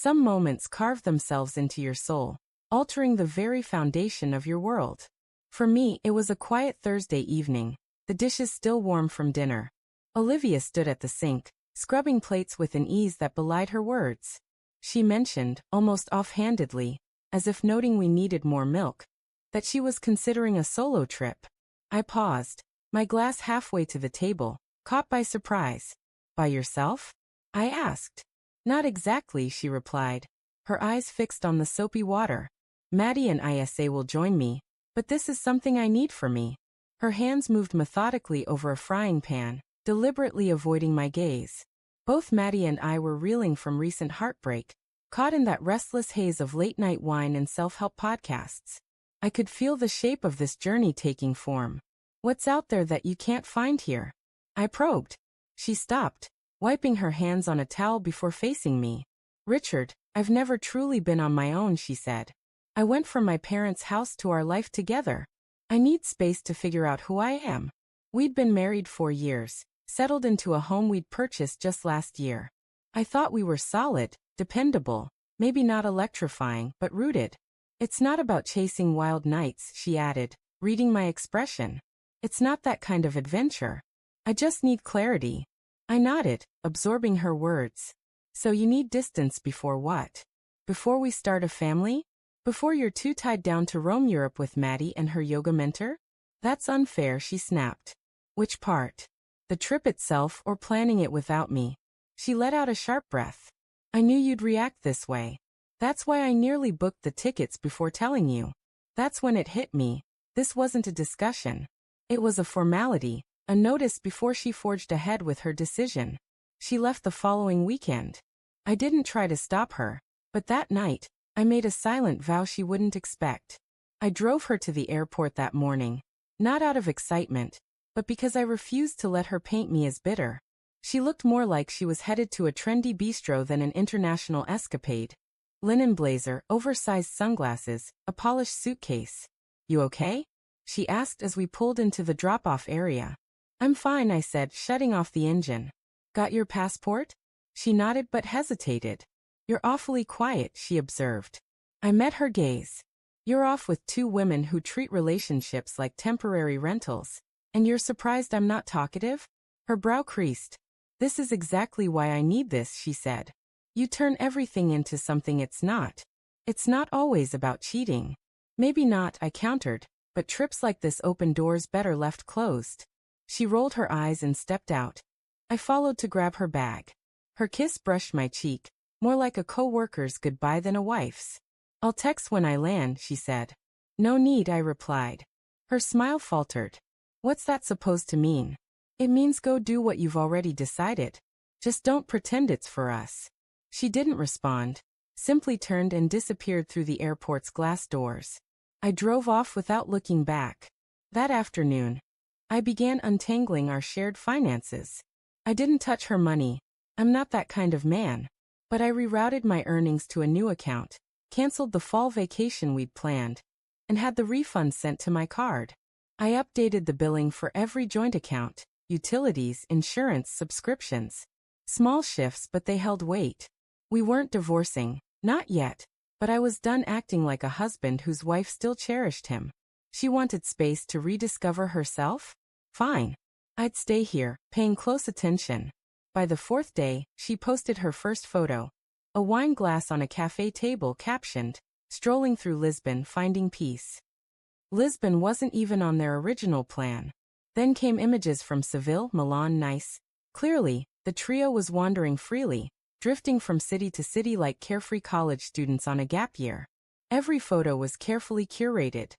Some moments carve themselves into your soul, altering the very foundation of your world. For me, it was a quiet Thursday evening, the dishes still warm from dinner. Olivia stood at the sink, scrubbing plates with an ease that belied her words. She mentioned, almost offhandedly, as if noting we needed more milk, that she was considering a solo trip. I paused, my glass halfway to the table, caught by surprise. By yourself? I asked. Not exactly, she replied, her eyes fixed on the soapy water. Maddie and Isa will join me, but this is something I need for me. Her hands moved methodically over a frying pan, deliberately avoiding my gaze. Both Maddie and I were reeling from recent heartbreak, caught in that restless haze of late-night wine and self-help podcasts. I could feel the shape of this journey taking form. What's out there that you can't find here? I probed. She stopped, wiping her hands on a towel before facing me. Richard, I've never truly been on my own, she said. I went from my parents' house to our life together. I need space to figure out who I am. We'd been married 4 years, settled into a home we'd purchased just last year. I thought we were solid, dependable, maybe not electrifying, but rooted. It's not about chasing wild nights, she added, reading my expression. It's not that kind of adventure. I just need clarity. I nodded, absorbing her words. So you need distance before what? Before we start a family? Before you're too tied down to roam Europe with Maddie and her yoga mentor? That's unfair, she snapped. Which part? The trip itself or planning it without me? She let out a sharp breath. I knew you'd react this way. That's why I nearly booked the tickets before telling you. That's when it hit me. This wasn't a discussion. It was a formality, a notice before she forged ahead with her decision. She left the following weekend. I didn't try to stop her, but that night, I made a silent vow she wouldn't expect. I drove her to the airport that morning, not out of excitement, but because I refused to let her paint me as bitter. She looked more like she was headed to a trendy bistro than an international escapade. Linen blazer, oversized sunglasses, a polished suitcase. You okay? She asked as we pulled into the drop-off area. I'm fine, I said, shutting off the engine. Got your passport? She nodded but hesitated. You're awfully quiet, she observed. I met her gaze. You're off with 2 women who treat relationships like temporary rentals, and you're surprised I'm not talkative? Her brow creased. This is exactly why I need this, she said. You turn everything into something it's not. It's not always about cheating. Maybe not, I countered, but trips like this open doors better left closed. She rolled her eyes and stepped out. I followed to grab her bag. Her kiss brushed my cheek, more like a co-worker's goodbye than a wife's. I'll text when I land, she said. No need, I replied. Her smile faltered. What's that supposed to mean? It means go do what you've already decided. Just don't pretend it's for us. She didn't respond, simply turned and disappeared through the airport's glass doors. I drove off without looking back. That afternoon, I began untangling our shared finances. I didn't touch her money. I'm not that kind of man. But I rerouted my earnings to a new account, canceled the fall vacation we'd planned, and had the refund sent to my card. I updated the billing for every joint account, utilities, insurance, subscriptions. Small shifts, but they held weight. We weren't divorcing, not yet, but I was done acting like a husband whose wife still cherished him. She wanted space to rediscover herself? Fine. I'd stay here, paying close attention. By the 4th day, she posted her first photo. A wine glass on a cafe table captioned, strolling through Lisbon finding peace. Lisbon wasn't even on their original plan. Then came images from Seville, Milan, Nice. Clearly, the trio was wandering freely, drifting from city to city like carefree college students on a gap year. Every photo was carefully curated.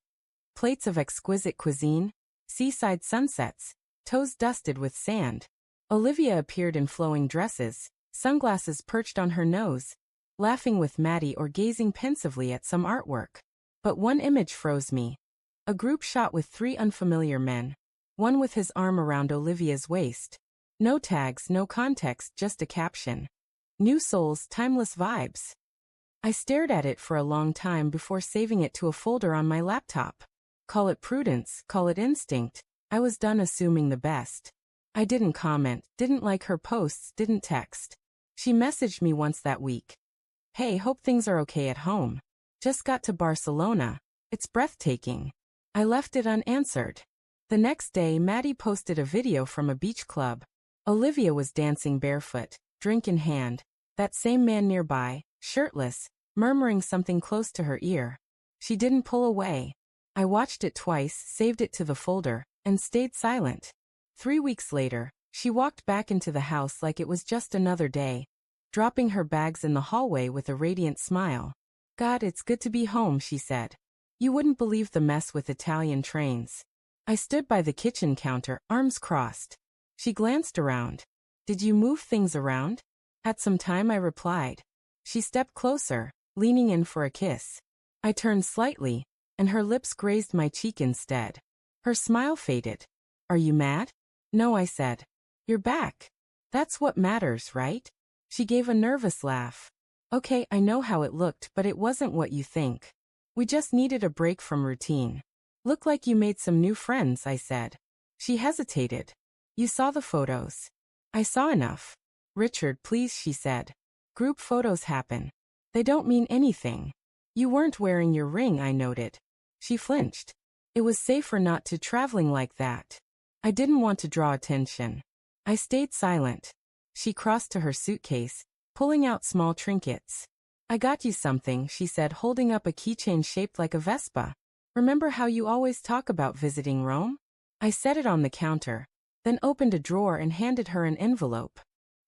Plates of exquisite cuisine, seaside sunsets, toes dusted with sand. Olivia appeared in flowing dresses, sunglasses perched on her nose, laughing with Maddie or gazing pensively at some artwork. But one image froze me. A group shot with 3 unfamiliar men, one with his arm around Olivia's waist. No tags, no context, just a caption. New souls, timeless vibes. I stared at it for a long time before saving it to a folder on my laptop. Call it prudence, call it instinct. I was done assuming the best. I didn't comment, didn't like her posts, didn't text. She messaged me once that week. Hey, hope things are okay at home. Just got to Barcelona. It's breathtaking. I left it unanswered. The next day, Maddie posted a video from a beach club. Olivia was dancing barefoot, drink in hand. That same man nearby, shirtless, murmuring something close to her ear. She didn't pull away. I watched it twice, saved it to the folder, and stayed silent. 3 weeks later, she walked back into the house like it was just another day, dropping her bags in the hallway with a radiant smile. God, it's good to be home, she said. You wouldn't believe the mess with Italian trains. I stood by the kitchen counter, arms crossed. She glanced around. Did you move things around? At some time, I replied. She stepped closer, leaning in for a kiss. I turned slightly, and her lips grazed my cheek instead. Her smile faded. Are you mad? No, I said. You're back. That's what matters, right? She gave a nervous laugh. Okay, I know how it looked, but it wasn't what you think. We just needed a break from routine. Look like you made some new friends, I said. She hesitated. You saw the photos. I saw enough. Richard, please, she said. Group photos happen. They don't mean anything. You weren't wearing your ring, I noted. She flinched. It was safer not to traveling like that. I didn't want to draw attention. I stayed silent. She crossed to her suitcase, pulling out small trinkets. I got you something, she said, holding up a keychain shaped like a Vespa. Remember how you always talk about visiting Rome? I set it on the counter, then opened a drawer and handed her an envelope.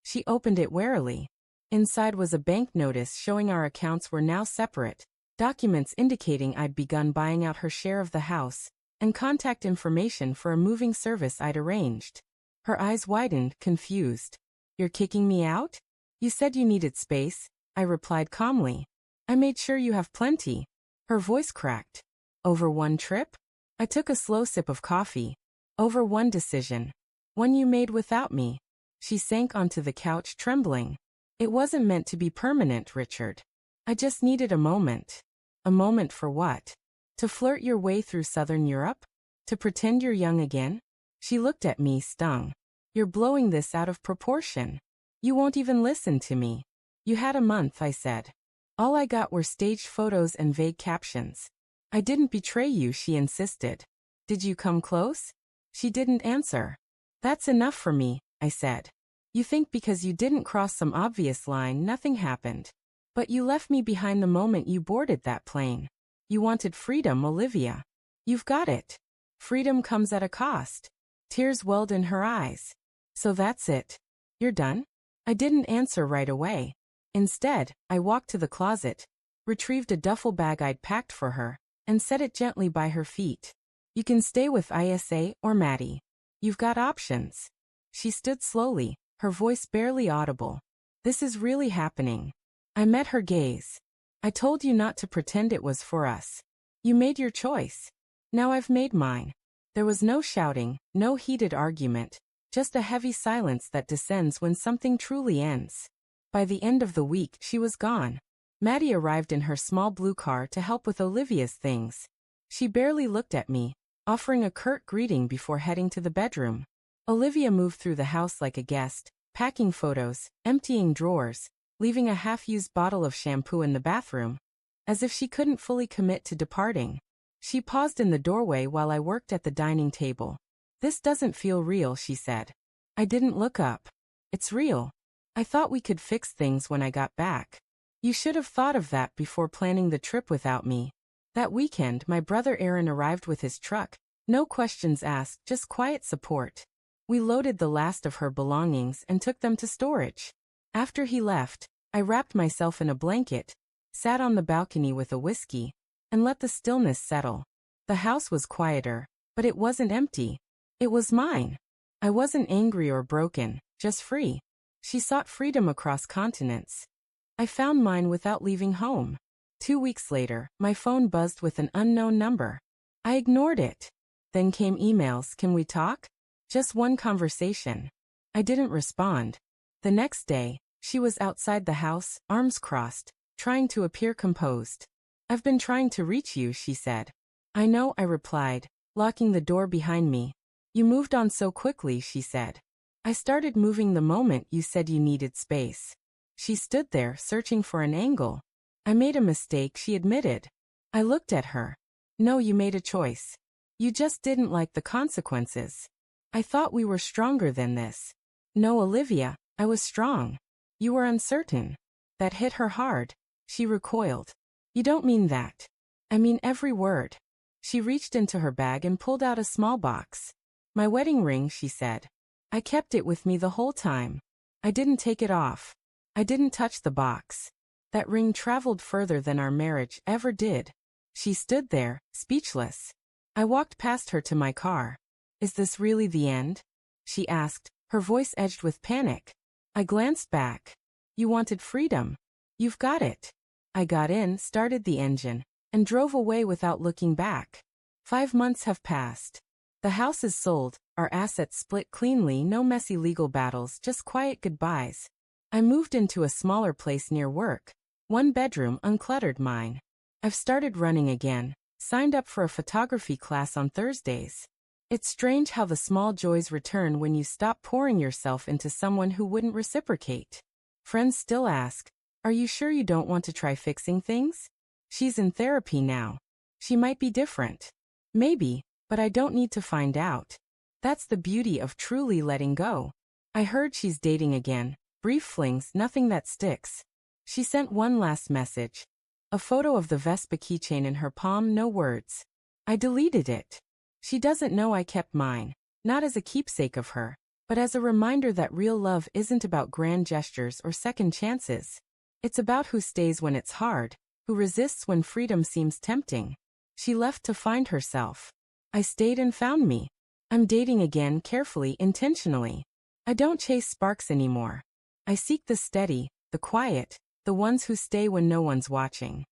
She opened it warily. Inside was a bank notice showing our accounts were now separate, documents indicating I'd begun buying out her share of the house, and contact information for a moving service I'd arranged. Her eyes widened, confused. You're kicking me out? You said you needed space, I replied calmly. I made sure you have plenty. Her voice cracked. Over one trip? I took a slow sip of coffee. Over one decision. One you made without me. She sank onto the couch, trembling. It wasn't meant to be permanent, Richard. I just needed a moment. A moment for what? To flirt your way through Southern Europe? To pretend you're young again? She looked at me, stung. You're blowing this out of proportion. You won't even listen to me. You had a month, I said. All I got were staged photos and vague captions. I didn't betray you, she insisted. Did you come close? She didn't answer. That's enough for me, I said. You think because you didn't cross some obvious line, nothing happened. But you left me behind the moment you boarded that plane. You wanted freedom, Olivia. You've got it. Freedom comes at a cost. Tears welled in her eyes. So that's it. You're done? I didn't answer right away. Instead, I walked to the closet, retrieved a duffel bag I'd packed for her, and set it gently by her feet. You can stay with Isa or Maddie. You've got options. She stood slowly, her voice barely audible. This is really happening. I met her gaze. I told you not to pretend it was for us. You made your choice. Now I've made mine. There was no shouting, no heated argument, just a heavy silence that descends when something truly ends. By the end of the week, she was gone. Maddie arrived in her small blue car to help with Olivia's things. She barely looked at me, offering a curt greeting before heading to the bedroom. Olivia moved through the house like a guest, packing photos, emptying drawers, leaving a half-used bottle of shampoo in the bathroom. As if she couldn't fully commit to departing. She paused in the doorway while I worked at the dining table. This doesn't feel real, she said. I didn't look up. It's real. I thought we could fix things when I got back. You should have thought of that before planning the trip without me. That weekend, my brother Aaron arrived with his truck. No questions asked, just quiet support. We loaded the last of her belongings and took them to storage. After he left, I wrapped myself in a blanket, sat on the balcony with a whiskey, and let the stillness settle. The house was quieter, but it wasn't empty. It was mine. I wasn't angry or broken, just free. She sought freedom across continents. I found mine without leaving home. 2 weeks later, my phone buzzed with an unknown number. I ignored it. Then came emails, can we talk? Just one conversation. I didn't respond. The next day, she was outside the house, arms crossed, trying to appear composed. I've been trying to reach you, she said. I know, I replied, locking the door behind me. You moved on so quickly, she said. I started moving the moment you said you needed space. She stood there, searching for an angle. I made a mistake, she admitted. I looked at her. No, you made a choice. You just didn't like the consequences. I thought we were stronger than this. No, Olivia, I was strong. You were uncertain. That hit her hard. She recoiled. You don't mean that. I mean every word. She reached into her bag and pulled out a small box. My wedding ring, she said. I kept it with me the whole time. I didn't take it off. I didn't touch the box. That ring traveled further than our marriage ever did. She stood there, speechless. I walked past her to my car. Is this really the end? She asked, her voice edged with panic. I glanced back. You wanted freedom. You've got it. I got in, started the engine, and drove away without looking back. 5 months have passed. The house is sold, our assets split cleanly, no messy legal battles, just quiet goodbyes. I moved into a smaller place near work. 1 bedroom, uncluttered mine. I've started running again, signed up for a photography class on Thursdays. It's strange how the small joys return when you stop pouring yourself into someone who wouldn't reciprocate. Friends still ask, are you sure you don't want to try fixing things? She's in therapy now. She might be different. Maybe, but I don't need to find out. That's the beauty of truly letting go. I heard she's dating again. Brief flings, nothing that sticks. She sent one last message. A photo of the Vespa keychain in her palm, no words. I deleted it. She doesn't know I kept mine, not as a keepsake of her, but as a reminder that real love isn't about grand gestures or second chances. It's about who stays when it's hard, who resists when freedom seems tempting. She left to find herself. I stayed and found me. I'm dating again, carefully, intentionally. I don't chase sparks anymore. I seek the steady, the quiet, the ones who stay when no one's watching.